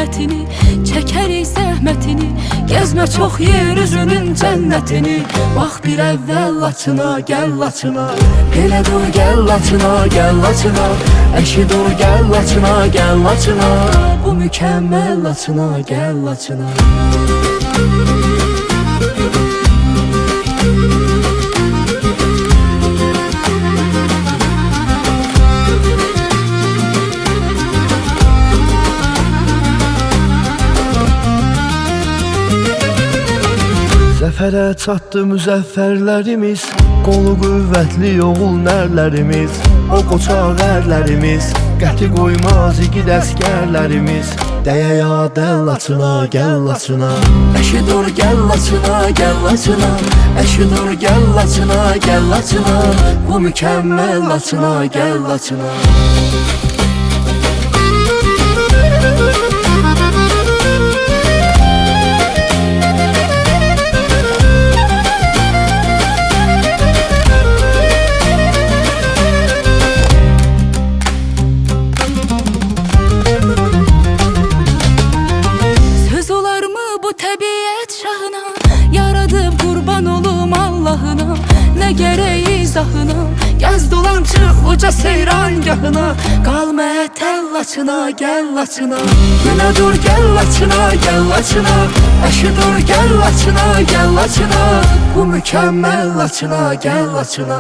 rahatini, çəkərik zəhmətini, gəzmə çox yer üzünün cənnətini. Bax bir əvvəl Laçına, gəl Laçına, elə dur gəl Laçına, gəl Laçına, əşi dur gəl Laçına, gəl Laçına, bu mükəmməl Laçına, gəl Laçına. Zəfərə çatdı müzəffərlərimiz, qolu qüvvətli oğul nərlərimiz, o qoçaq ərlərimiz, qəti qoymaz igid əskərlərimiz. Dəyə yadə Laçına, gəl Laçına, Əşi dur gəl Laçına, gəl Laçına, əşi dur gəl Laçına, gəl Laçına, bu mükəmməl Laçına, gəl Laçına. Təbiət şahına yaradıb qurban olum Allahına, nə gərək izahına, gəz dolan çıx uca seyrangahına, qalma ətəl Laçına, gəl Laçına, yenə dur gəl Laçına, gəl Laçına, əşi dur gəl Laçına, gəl Laçına, bu mükəmməl Laçına, gəl Laçına.